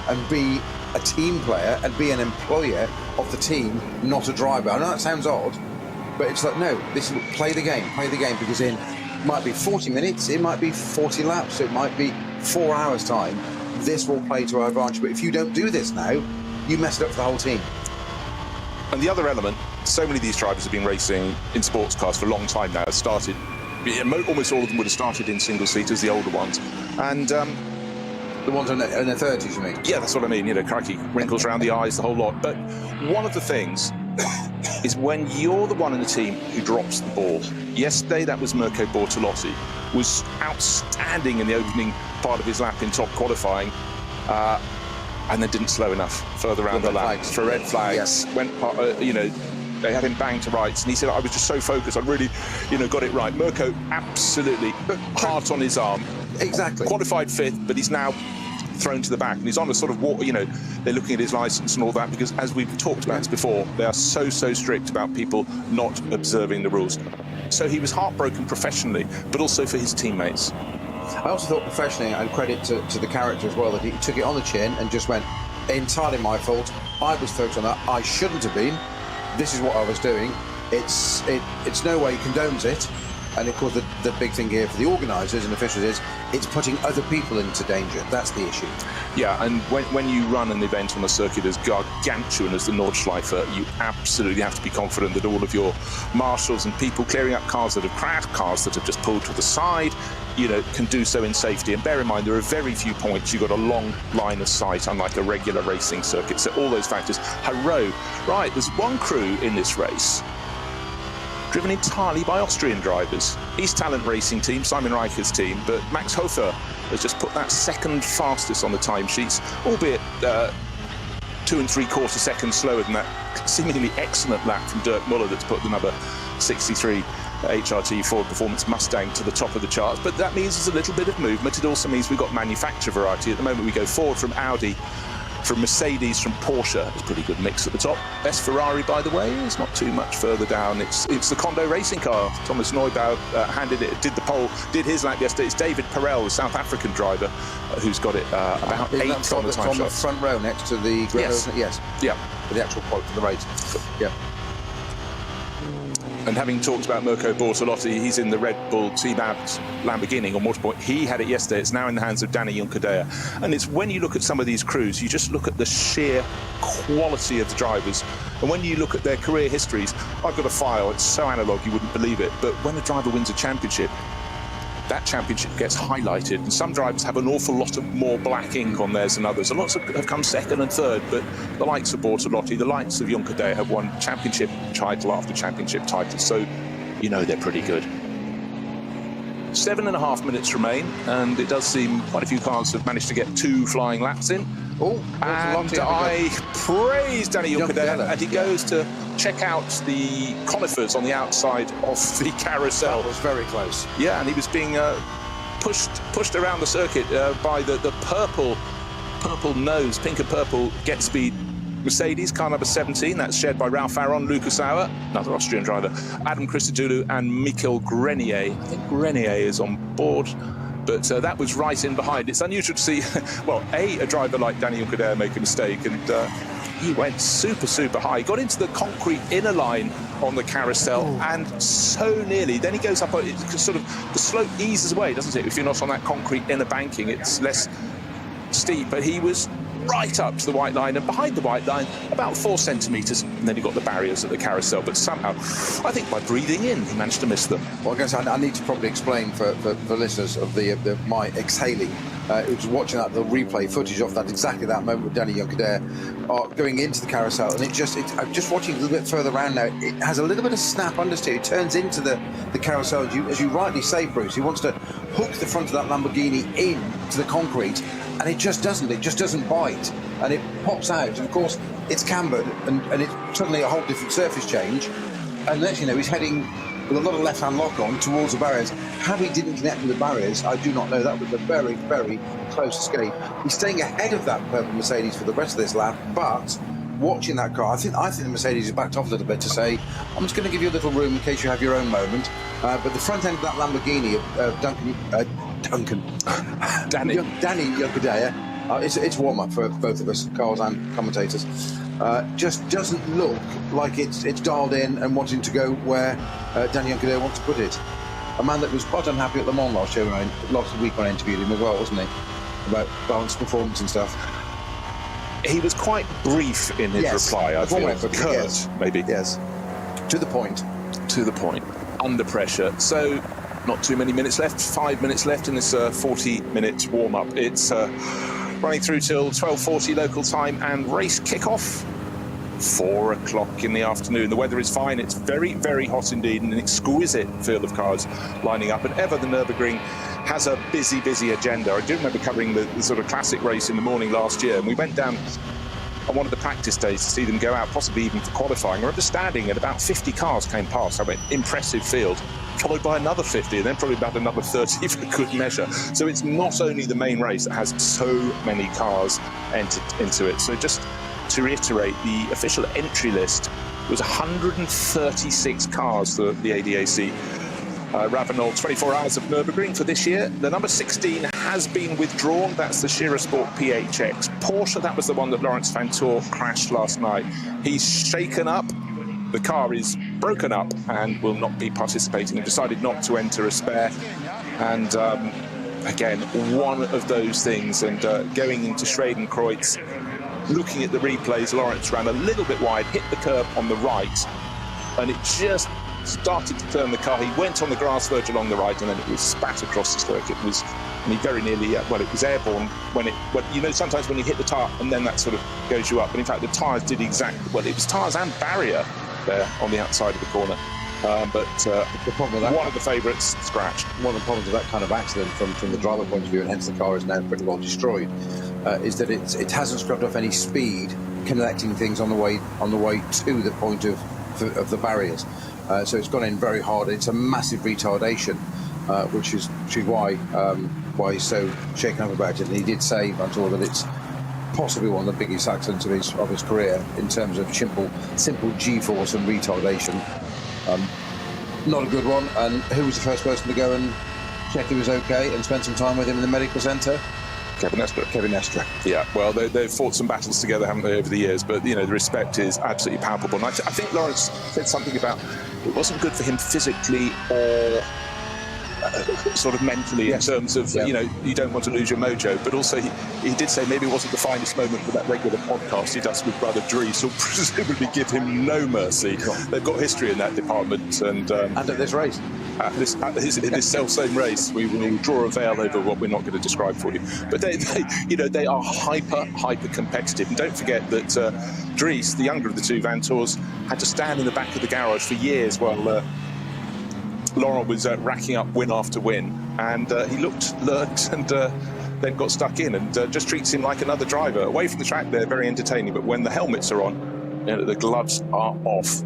and be a team player and be an employer of the team, not a driver. I know that sounds odd, but it's like, no, play the game, because it might be 40 minutes, it might be 40 laps, it might be 4 hours time. This will play to our advantage. But if you don't do this now, you messed up for the whole team. And the other element, so many of these drivers have been racing in sports cars for a long time now. Started, almost all of them would have started in single-seaters, the older ones. And the ones in their 30s, you mean? Yeah, that's what I mean. Crikey, wrinkles around the eyes, the whole lot. But one of the things is when you're the one in the team who drops the ball. Yesterday, that was Mirko Bortolotti, was outstanding in the opening part of his lap in top qualifying, and then didn't slow enough further around the lap for red flags. Yes. Went, they had him banged to rights, and he said, I was just so focused, I really, got it right. Mirko absolutely heart on his arm. Exactly. Qualified 5th, but he's now thrown to the back, and he's on a sort of walk. They're looking at his license and all that, because as we've talked about before, they are so strict about people not observing the rules. So he was heartbroken professionally, but also for his teammates. I also thought professionally, and credit to the character as well, that he took it on the chin and just went, entirely my fault. I was focused on that. I shouldn't have been. This is what I was doing. It's no way he condones it. And of course, the big thing here for the organisers and officials is it's putting other people into danger. That's the issue. Yeah, and when you run an event on a circuit as gargantuan as the Nordschleife, you absolutely have to be confident that all of your marshals and people clearing up cars that have crashed, cars that have just pulled to the side, can do so in safety. And bear in mind, there are very few points. You've got a long line of sight, unlike a regular racing circuit. So all those factors. Haro, right, there's one crew in this race driven entirely by Austrian drivers. East Talent Racing team, Simon Reicher's team, but Max Hofer has just put that second fastest on the timesheets, albeit 2 3/4 seconds slower than that seemingly excellent lap from Dirk Muller that's put the number 63 HRT Ford Performance Mustang to the top of the charts. But that means there's a little bit of movement. It also means we've got manufacturer variety. At the moment we go Ford from Audi, from Mercedes, from Porsche. It's a pretty good mix at the top. Best Ferrari, by the way, is not too much further down. It's the Kondo racing car. Thomas Neubauer did the pole, did his lap yesterday. It's David Perel, the South African driver, who's got it about 8th on the time on the shot. front row next to the Yes. Yes. Yeah. For the actual quote for the race. Yeah. And having talked about Mirko Bortolotti, he's in the Red Bull Team-Abt Lamborghini on Motorpoint. He had it yesterday. It's now in the hands of Danny Juncadella. And it's when you look at some of these crews, you just look at the sheer quality of the drivers. And when you look at their career histories, I've got a file. It's so analog you wouldn't believe it. But when a driver wins a championship, that championship gets highlighted, and some drivers have an awful lot of more black ink on theirs than others. And lots have come second and third, but the likes of Bortolotti, the likes of Juncadella have won championship title after championship title, so they're pretty good. 7.5 minutes remain, and it does seem quite a few cars have managed to get 2 flying laps in. Oh, and I praise Danny Juncadella, and he goes to check out the conifers on the outside of the carousel. That was very close. Yeah, and he was being pushed around the circuit by the purple nose, pink and purple Getspeed Mercedes, car number 17. That's shared by Ralph Aron, Lucas Auer, another Austrian driver, Adam Christodoulou and Mikel Grenier. I think Grenier is on board. But that was right in behind. It's unusual to see, a driver like Danny Juncadella make a mistake, and he went super high. He got into the concrete inner line on the carousel, and so nearly. Then he goes up, the slope eases away, doesn't it? If you're not on that concrete inner banking, it's less steep. But he was right up to the white line, and behind the white line about 4 centimetres, and then he got the barriers at the carousel. But somehow, I think by breathing in, he managed to miss them. Well, I guess I need to probably explain for listeners of my exhaling. It was watching the replay footage of exactly that moment with Danny Juncadella going into the carousel, and I'm just watching a little bit further around now. It has a little bit of snap understeer. It turns into the carousel, as you rightly say, Bruce. He wants to hook the front of that Lamborghini into the concrete, and it just doesn't bite, and it pops out. And of course, it's cambered, and it's suddenly a whole different surface change. And next you know, he's heading with a lot of left-hand lock on towards the barriers. How he didn't connect with the barriers, I do not know. That was a very, very close escape. He's staying ahead of that purple Mercedes for the rest of this lap, but watching that car, I think the Mercedes is backed off a little bit to say, I'm just going to give you a little room in case you have your own moment. But the front end of that Lamborghini Danny Juncadella, it's warm-up for both of us, cars and commentators. Just doesn't look like it's dialed in and wanting to go where Danny Juncadella wants to put it. A man that was quite unhappy at Le Mans last week when I interviewed him as well, wasn't he? About balanced performance and stuff. He was quite brief in his reply, I feel. Curt, maybe. Yes. To the point. Under pressure. So, not too many minutes left. 5 minutes left in this 40-minute warm-up. It's running through till 12:40 local time and race kick-off 4 o'clock in the afternoon. The weather is fine. It's very, very hot indeed, and an exquisite field of cars lining up. And ever the Nürburgring has a busy agenda. I do remember covering the sort of classic race in the morning last year, and we went down on one of the practice days to see them go out, possibly even for qualifying. I remember standing and about 50 cars came past. I went, impressive field, followed by another 50, and then probably about another 30 for good measure. So it's not only the main race that has so many cars entered into it. So just to reiterate, the official entry list was 136 cars for the ADAC. Ravenel 24 Hours of Nürburgring for this year. The number 16 has been withdrawn. That's the Scherer Sport PHX Porsche. That was the one that Laurens Vanthoor crashed last night. He's shaken up. The car is broken up and will not be participating. He decided not to enter a spare. And again, one of those things. And going into Schwedenkreuz, looking at the replays, Laurens ran a little bit wide, hit the curb on the right, and it just started to turn the car. He went on the grass verge along the right, and then it was spat across the circuit. It was, and he very nearly, it was airborne when sometimes when you hit the tyre and then that sort of goes you up. But in fact, the tyres did exactly, it was tyres and barrier there on the outside of the corner. But the problem with that, one of the favourites scratched. One of the problems with that kind of accident from the driver point of view, and hence the car is now pretty well destroyed, is that it hasn't scrubbed off any speed connecting things on the way to the point of the barriers. So it's gone in very hard. It's a massive retardation, which is why he's so shaken up about it. And he did say, Vanthoor, that it's possibly one of the biggest accidents of his career in terms of simple G-force and retardation. Not a good one. And who was the first person to go and check he was okay and spend some time with him in the medical centre? Kevin Estre. Yeah, well, they've fought some battles together, haven't they, over the years? But, the respect is absolutely palpable. And I think Laurens said something about it wasn't good for him physically or sort of mentally, in terms of, you don't want to lose your mojo. But also, he did say maybe it wasn't the finest moment for that regular podcast he does with brother Dries, will presumably give him no mercy. They've got history in that department. And at this race. In this self-same race, we will draw a veil over what we're not going to describe for you. But they are hyper competitive. And don't forget that Dries, the younger of the two Vanthoors, had to stand in the back of the garage for years while Laurent was racking up win after win. And he learnt, and then got stuck in, and just treats him like another driver. Away from the track, they're very entertaining, but when the helmets are on, the gloves are off.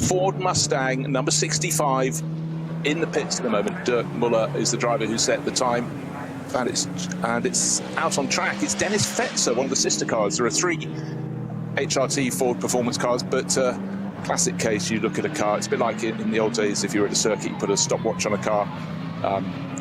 Ford Mustang, number 65, in the pits at the moment. Dirk Muller is the driver who set the time. And it's out on track. It's Dennis Fetzer, one of the sister cars. There are 3 HRT Ford performance cars, but classic case, you look at a car, it's a bit like in the old days, if you were at a circuit, you put a stopwatch on a car,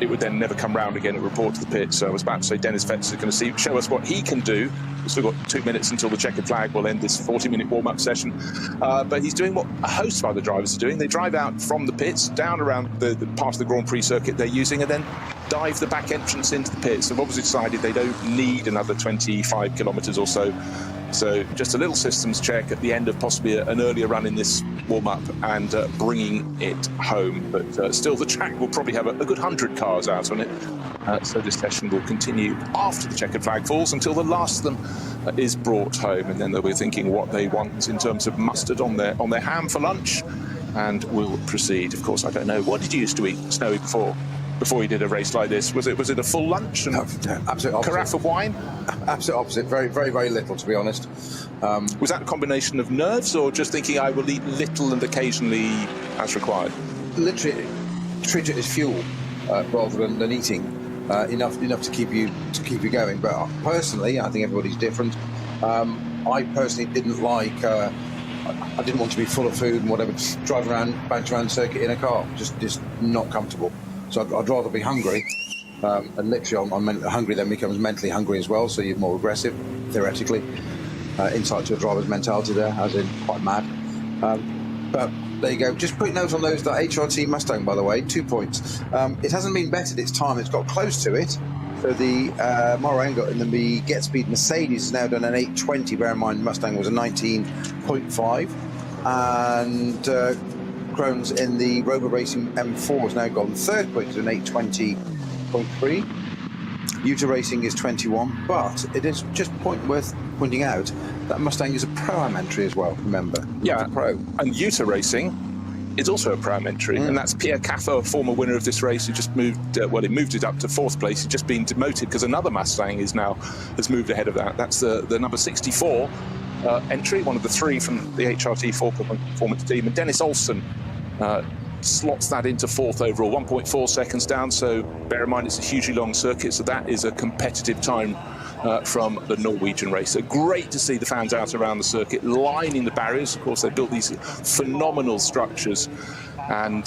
it would then never come round again and report to the pit. So I was about to say Dennis Fetzer is going to show us what he can do. We've still got 2 minutes until the checkered flag will end this 40-minute warm-up session. But he's doing what a host of other drivers are doing. They drive out from the pits, down around the part of the Grand Prix circuit they're using, and then dive the back entrance into the pits. They've obviously decided they don't need another 25 kilometres or so. So just a little systems check at the end of possibly an earlier run in this warm-up and bringing it home. But still, the track will probably have a good 100 cars out on it. So this session will continue after the checkered flag falls until the last of them is brought home. And then they'll be thinking what they want in terms of mustard on their ham for lunch. And we'll proceed. Of course, I don't know. What did you used to eat, Snowy, before you did a race like this? Was it a full lunch and absolute carafe of wine? Absolute opposite. Very, very, very little, to be honest. Was that a combination of nerves or just thinking I will eat little and occasionally as required? Literally treat it as fuel rather than eating enough to keep you going. But personally, I think everybody's different. I personally didn't like. I didn't want to be full of food and whatever, just driving around, bounce around circuit in a car. Just not comfortable. So I'd rather be hungry. And literally, I'm hungry then becomes mentally hungry as well. So you're more aggressive, theoretically. Insight to a driver's mentality there, as in quite mad. But there you go. Just quick note on that HRT Mustang, by the way, 2 points. It hasn't been bettered its time. It's got close to it. So the Marango in the Get Speed Mercedes has now done an 8:20. Bear in mind, Mustang was a 19.5. And Krones in the Rover Racing M4 has now gone third place to an 8:20.3. Yuta Racing is 21, but it is just worth pointing out that Mustang is a Pro-Am entry as well, remember? Yeah, Pro. And Yuta Racing is also a Pro-Am entry, and that's Pierre Caffa, a former winner of this race, who just moved, he moved it up to 4th place. He's just been demoted because another Mustang has moved ahead of that. That's the number 64 entry, one of the 3 from the HRT Falcon Performance team. And Dennis Olsen slots that into 4th overall, 1.4 seconds down. So bear in mind, it's a hugely long circuit, so that is a competitive time from the Norwegian racer. Great to see the fans out around the circuit, lining the barriers. Of course, they built these phenomenal structures, and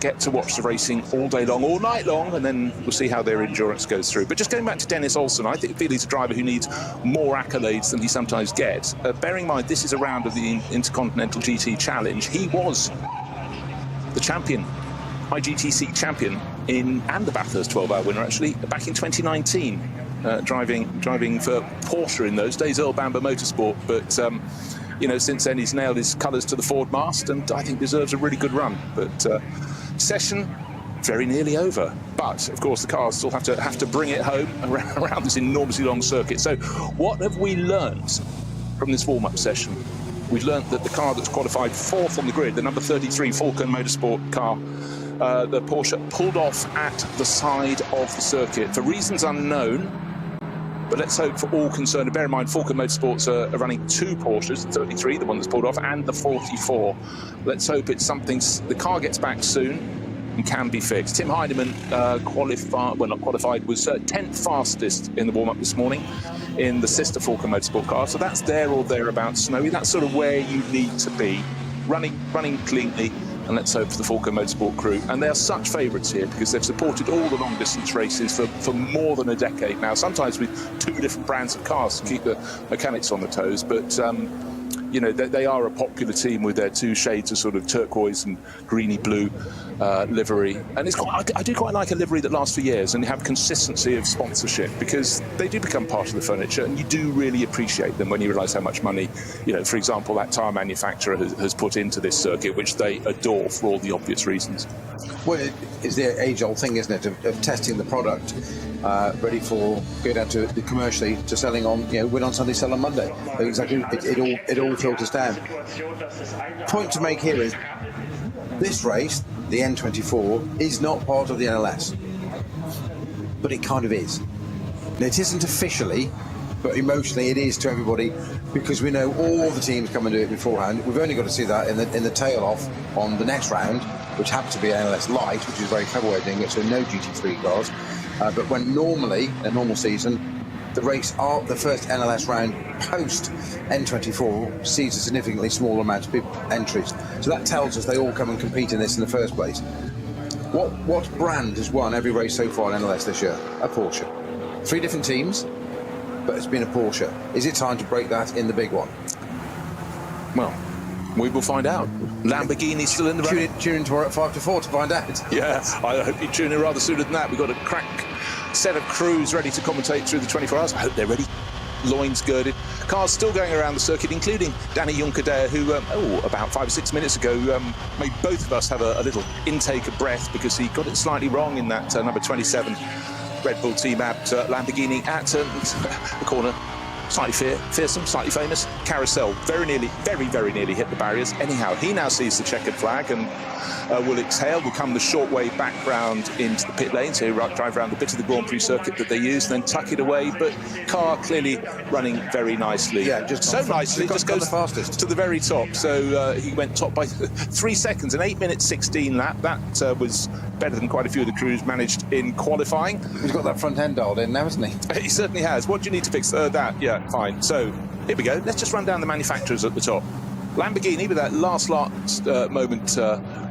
get to watch the racing all day long, all night long, and then we'll see how their endurance goes through. But just going back to Dennis Olsen, I feel he's a driver who needs more accolades than he sometimes gets. Bearing in mind, this is a round of the Intercontinental GT Challenge. He was the champion, IGTC champion, and the Bathurst 12-hour winner, actually, back in 2019, driving for Porsche in those days, Earl Bamber Motorsport. But since then he's nailed his colours to the Ford mast, and I think deserves a really good run. But session very nearly over. But of course the cars still have to bring it home around this enormously long circuit. So what have we learnt from this warm-up session? We've learnt that the car that's qualified 4th on the grid, the number 33 Falcon Motorsport car, the Porsche, pulled off at the side of the circuit for reasons unknown. But let's hope for all concerned, and bear in mind Falcon Motorsports are running 2 Porsches, the 33, the one that's pulled off, and the 44. Let's hope it's something, the car gets back soon and can be fixed. Tim Heinemann not qualified, was 10th fastest in the warm-up this morning in the sister Falcon Motorsport car. So that's there or thereabouts, Snowy. That's sort of where you need to be, running cleanly. And let's hope for the Falcon Motorsport crew. And they are such favourites here because they've supported all the long-distance races for more than a decade now, sometimes with 2 different brands of cars to keep the mechanics on the toes. But, they are a popular team with their 2 shades of sort of turquoise and greeny blue livery. And I do quite like a livery that lasts for years and have consistency of sponsorship, because they do become part of the furniture, and you do really appreciate them when you realise how much money, for example, that tyre manufacturer has put into this circuit, which they adore for all the obvious reasons. Well, it's the age-old thing, isn't it, of testing the product ready for going out to commercially to selling on, win on Sunday, sell on Monday. Exactly, it all filters down. Point to make here is this race, the N24, is not part of the NLS, but it kind of is. It isn't officially, but emotionally it is to everybody, because we know all the teams come and do it beforehand. We've only got to see that in the tail off on the next round, which happens to be NLS Light, which is a very clever way of doing it, so no GT3 cars. But when normally, a normal season, the first NLS round post N24 sees a significantly smaller amount of entries. So that tells us they all come and compete in this in the first place. What brand has won every race so far in NLS this year? A Porsche. 3 different teams, but it's been a Porsche. Is it time to break that in the big one? Well, we will find out. Lamborghini's still in the running. Tune in tomorrow at 5 to 4 to find out. Yeah, I hope you tune in rather sooner than that. We've got a crack set of crews ready to commentate through the 24 hours. I hope they're ready. Loins girded. Cars still going around the circuit, including Danny Juncadella, who, about 5 or 6 minutes ago, made both of us have a little intake of breath because he got it slightly wrong in that number 27 Red Bull team at Lamborghini at the corner. Slightly fearsome, slightly famous. Carousel very, very nearly hit the barriers. Anyhow, he now sees the checkered flag and will exhale. Will come the short way back round into the pit lane, so he'll drive around the bit of the Grand Prix circuit that they use, and then tuck it away. But car clearly running very nicely. Yeah, just goes the fastest to the very top. So he went top by 3 seconds, an 8 minute 16 lap. That was better than quite a few of the crews managed in qualifying. He's got that front end dialed in now, hasn't he? He certainly has. What do you need to fix that? Yeah, fine. So here we go. Let's just run down the manufacturers at the top. Lamborghini with that last moment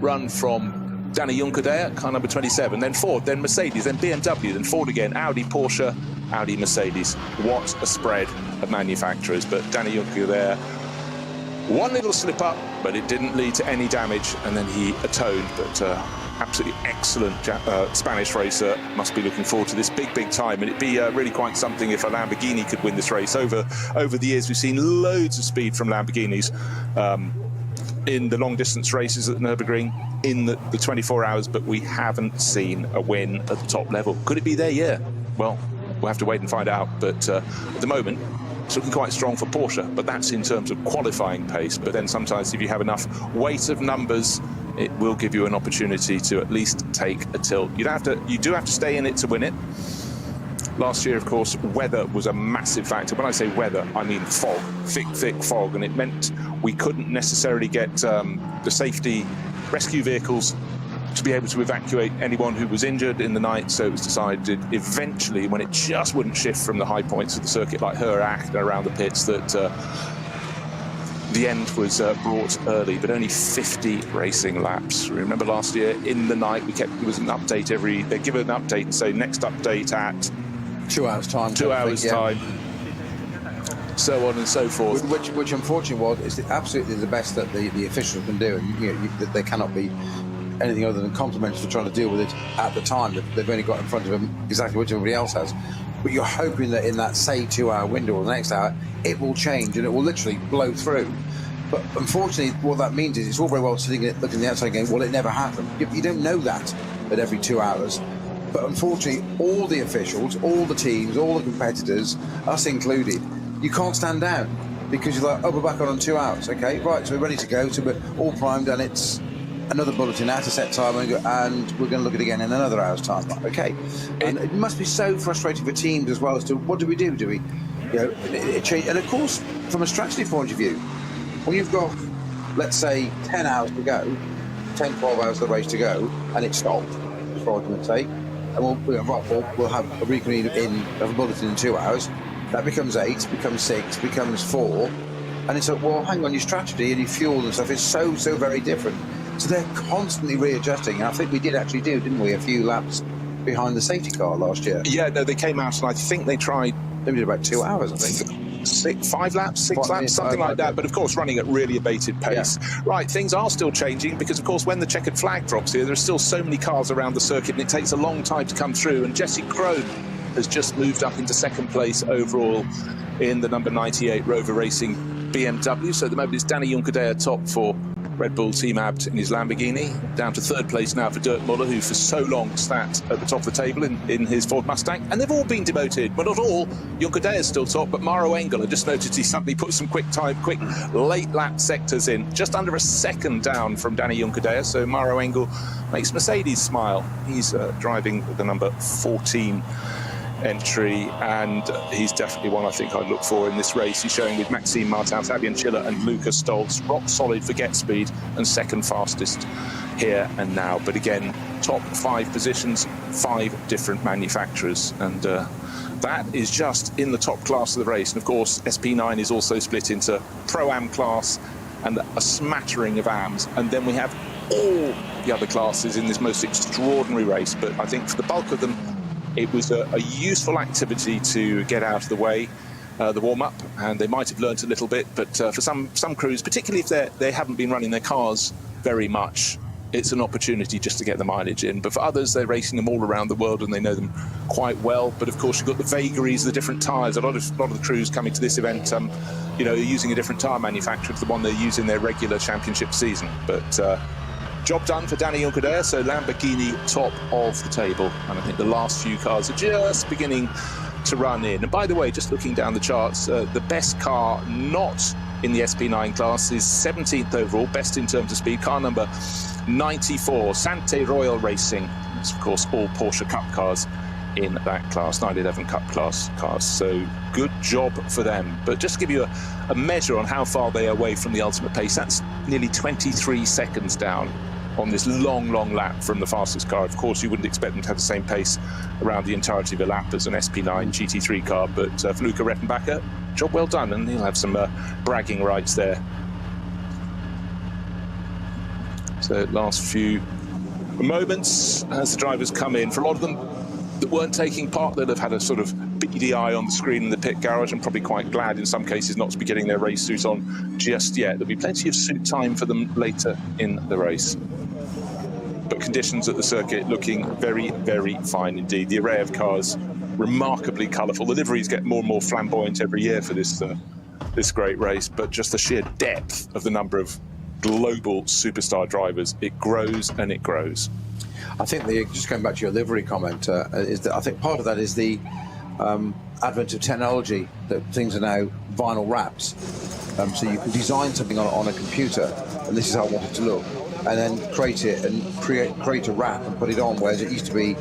run from Danny Juncadella, car number 27, then Ford, then Mercedes, then BMW, then Ford again, Audi, Porsche, Audi, Mercedes. What a spread of manufacturers. But Danny Juncadella, one little slip up, but it didn't lead to any damage, and then he atoned. But absolutely excellent Spanish racer. Must be looking forward to this big time, and it'd be really quite something if a Lamborghini could win this race. Over the years, we've seen loads of speed from Lamborghinis. in the long distance races at the Nürburgring in the 24 hours, but we haven't seen a win at the top level. Could it be there? Yeah. Well, we'll have to wait and find out. But at the moment, it's looking quite strong for Porsche, but that's in terms of qualifying pace. But then sometimes if you have enough weight of numbers, it will give you an opportunity to at least take a tilt. You do have to stay in it to win it. Last year, of course, weather was a massive factor. When I say weather, I mean fog, thick fog, and it meant we couldn't necessarily get the safety rescue vehicles to be able to evacuate anyone who was injured in the night. So it was decided eventually, when it just wouldn't shift from the high points of the circuit like Herach and around the pits, that the end was brought early, but only 50 racing laps. Remember last year in the night, there was an update they'd give an update and say next update at 2 hours time. 2 hours time. So on and so forth. Which unfortunately is absolutely the best that the officials can do, and that they cannot be anything other than complimented for trying to deal with it at the time. They've only got in front of them exactly what everybody else has. But you're hoping that in that, say, 2 hour window or the next hour, it will change and it will literally blow through. But unfortunately, what that means is it's all very well sitting looking at the outside going, well, it never happened. You don't know that at every 2 hours. But unfortunately, all the officials, all the teams, all the competitors, us included, you can't stand down because you're like, oh, we're back on 2 hours. Okay, right, so we're ready to go. So we're all primed and it's another bulletin at a set time, and we're going to look at it again in another hour's time. Okay, and it must be so frustrating for teams as well as to what do we do? Do we, it change? And of course, from a strategy point of view, when you've got, let's say, 10 hours to go, 10, 12 hours of the race to go, and it stopped, for argument's sake, and we'll have a reconvene of a bulletin in 2 hours. That becomes 8, becomes 6, becomes 4, and it's like, well, hang on, your strategy and your fuel and stuff is so very different. So they're constantly readjusting. And I think we did actually didn't we, a few laps behind the safety car last year? Yeah, no, they came out and I think they tried. They did about 2 hours, I think. 5 laps, 6 laps, something like that. But of course, running at really abated pace. Yeah. Right, things are still changing because, of course, when the checkered flag drops here, there are still so many cars around the circuit and it takes a long time to come through. And Jesse Krohn has just moved up into second place overall in the number 98 Rover Racing BMW. So at the moment, it's Danny Juncadella top for Red Bull Team Abt in his Lamborghini, down to third place now for Dirk Muller, who for so long sat at the top of the table in his Ford Mustang. And they've all been demoted, but not all. Juncadella's still top, but Maro Engel, I just noticed he suddenly put some quick late lap sectors in, just under a second down from Danny Juncadella. So Maro Engel makes Mercedes smile. He's driving the number 14 entry, and he's definitely one I think I'd look for in this race. He's showing with Maxime Martin, Fabian Schiller and Lucas Stoltz, rock solid for get speed and second fastest here and now. But again, top 5 positions, 5 different manufacturers, and that is just in the top class of the race. And of course, SP9 is also split into Pro-Am class and a smattering of AMs, and then we have all the other classes in this most extraordinary race. But I think for the bulk of them, it was a useful activity to get out of the way, the warm-up, and they might have learnt a little bit, but for some crews, particularly if they haven't been running their cars very much, it's an opportunity just to get the mileage in. But for others, they're racing them all around the world and they know them quite well. But of course, you've got the vagaries, the different tyres. A lot of the crews coming to this event, are using a different tyre manufacturer to the one they use in their regular championship season. But job done for Danny Juncadella, so Lamborghini top of the table. And I think the last few cars are just beginning to run in. And by the way, just looking down the charts, the best car not in the SP9 class is 17th overall, best in terms of speed, car number 94, Sante Royal Racing. It's, of course, all Porsche Cup cars in that class, 911 Cup class cars. So good job for them. But just to give you a measure on how far they are away from the ultimate pace, that's nearly 23 seconds down on this long lap from the fastest car. Of course, you wouldn't expect them to have the same pace around the entirety of a lap as an SP9 GT3 car, but for Luca Rettenbacher, job well done, and he'll have some bragging rights there. So last few moments as the drivers come in. For a lot of them that weren't taking part, they'll have had a sort of beady eye on the screen in the pit garage and probably quite glad in some cases not to be getting their race suit on just yet. There'll be plenty of suit time for them later in the race. But conditions at the circuit looking very fine indeed. The array of cars remarkably colourful. The liveries get more and more flamboyant every year for this great race, but just the sheer depth of the number of global superstar drivers. It grows and it grows. I think just going back to your livery comment, is that I think part of that is the advent of technology, that things are now vinyl wraps. So you can design something on a computer, and this is how I want it to look, and then create it and create a wrap and put it on, whereas it used to be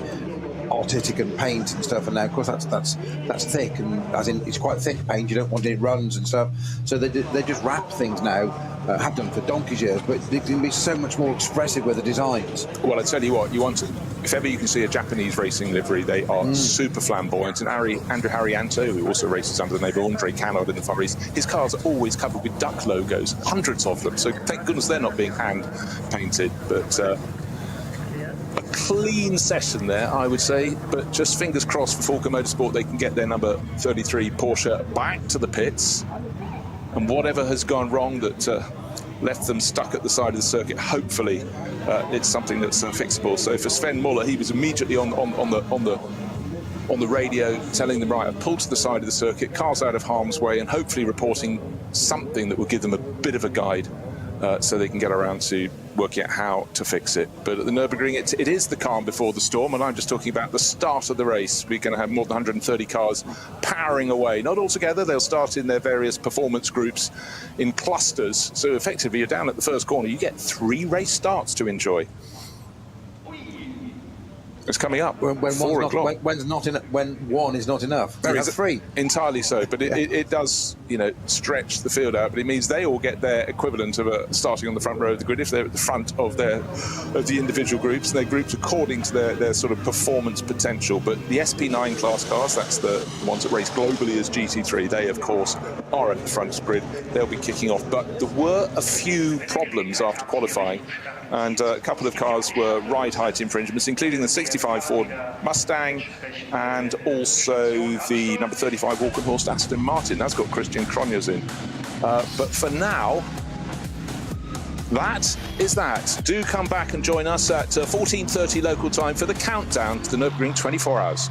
artistic and paint and stuff, and now of course that's thick, and as in it's quite thick paint, you don't want it runs and stuff, so they just wrap things now, have done for donkey's years, but they can be so much more expressive with the designs. Well, I tell you what, if ever you can see a Japanese racing livery, they are super flamboyant. And Andrew Haryanto, who also races under the name of Andre Canard in the Far East, his cars are always covered with duck logos, hundreds of them, so thank goodness they're not being hand painted. But a clean session there, I would say, but just fingers crossed for Falken Motorsport, they can get their number 33 Porsche back to the pits, and whatever has gone wrong that left them stuck at the side of the circuit, hopefully it's something that's fixable. So for Sven Muller, he was immediately on the radio telling them, right, I've pulled to the side of the circuit, cars out of harm's way, and hopefully reporting something that will give them a bit of a guide so they can get around to working out how to fix it. But at the Nürburgring, it is the calm before the storm, and I'm just talking about the start of the race. We're going to have more than 130 cars powering away. Not all together, they'll start in their various performance groups in clusters. So effectively, you're down at the first corner. You get 3 race starts to enjoy. It's coming up. When 4 o'clock. When one is not enough. You have 3. Entirely so, but it does, stretch the field out. But it means they all get their equivalent of starting on the front row of the grid if they're at the front of the individual groups, and they're grouped according to their sort of performance potential. But the SP9 class cars, that's the ones that race globally as GT3. They, of course, are at the front grid. They'll be kicking off. But there were a few problems after qualifying, and a couple of cars were ride height infringements, including the 65 Ford Mustang and also the number 35 Walkenhorst Aston Martin. That's got Christian Cronjes in. But for now, that is that. Do come back and join us at 14:30 local time for the countdown to the Nürburgring 24 Hours.